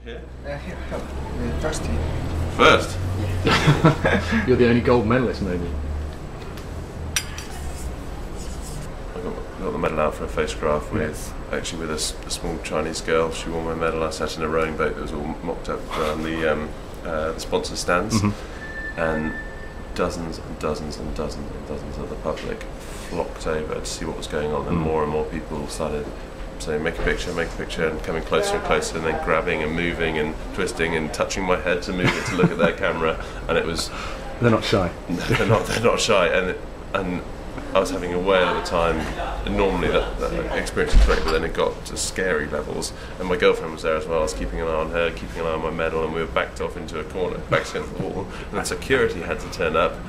Here? Yeah, first team. First? Yeah. You're the only gold medalist, maybe. I got the medal out for a photograph with a small Chinese girl. She won my medal. I sat in a rowing boat that was all mocked up around the sponsor stands, and dozens and dozens and dozens and dozens of the public flocked over to see what was going on, and more people started saying make a picture, and coming closer and closer, and then grabbing and moving and twisting and touching my head to move it to look at their camera. And it was, they're not shy. they're not shy, and I was having a whale of a time. And normally that experience is great, but then it got to scary levels, and my girlfriend was there as well. I was keeping an eye on her, keeping an eye on my medal, and we were backed off into a corner, back against the wall, and then security had to turn up,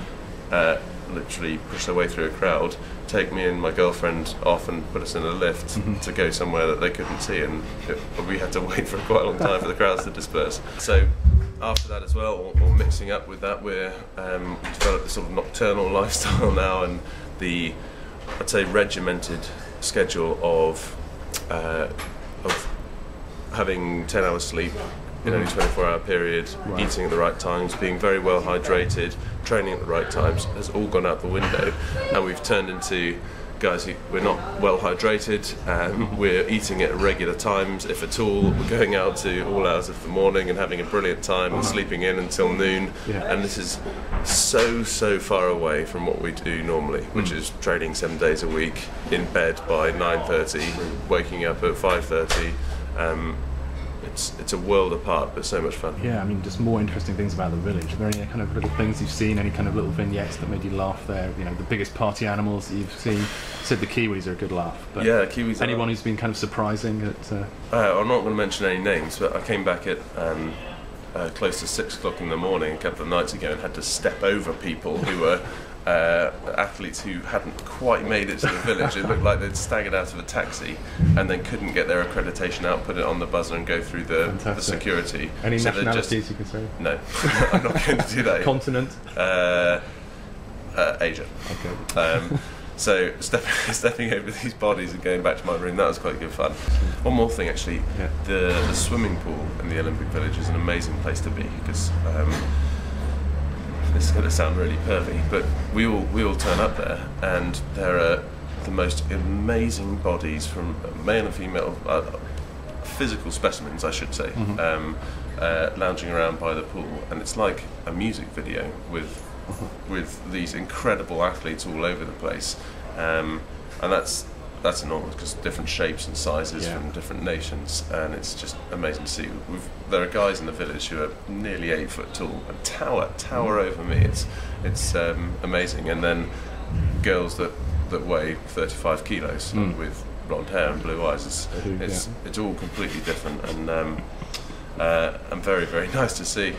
literally push their way through a crowd, take me and my girlfriend off and put us in a lift to go somewhere that they couldn't see, and we had to wait for quite a long time for the crowds to disperse. So after that as well, or mixing up with that, we've developed this sort of nocturnal lifestyle now, and the, I'd say, regimented schedule of having 10 hours sleep in only 24-hour period, eating at the right times, being very well hydrated, training at the right times, has all gone out the window, and we've turned into guys who, we're not well hydrated, we're eating at regular times, if at all, we're going out to all hours of the morning and having a brilliant time and sleeping in until noon, and this is so far away from what we do normally, which is training 7 days a week, in bed by 9:30, waking up at 5:30. It's a world apart, but so much fun. Yeah, I mean, just more interesting things about the village. Are there any kind of little things you've seen, any kind of little vignettes that made you laugh there? You know, the biggest party animals that you've seen. You said the Kiwis are a good laugh, but yeah, Kiwis. Anyone who's been kind of surprising at... I'm not going to mention any names, but I came back at close to 6 o'clock in the morning a couple of nights ago and had to step over people who were athletes who hadn't quite made it to the village. It looked like they'd staggered out of a taxi and then couldn't get their accreditation out, put it on the buzzer and go through the security. Any nationalities you can say? No, I'm not going to do that. Continent? Asia. Okay. So stepping over these bodies and going back to my room, that was quite good fun. One more thing actually, the swimming pool in the Olympic Village is an amazing place to be, because this is going to sound really pervy, but we all turn up there, and there are the most amazing bodies from male and female, physical specimens, I should say, lounging around by the pool, and it's like a music video with these incredible athletes all over the place, and that's enormous, because different shapes and sizes from different nations, and it's just amazing to see. There are guys in the village who are nearly 8 foot tall and tower over me. It's amazing, and then girls that weigh 35 kilos with blonde hair and blue eyes. It's all completely different, and very nice to see.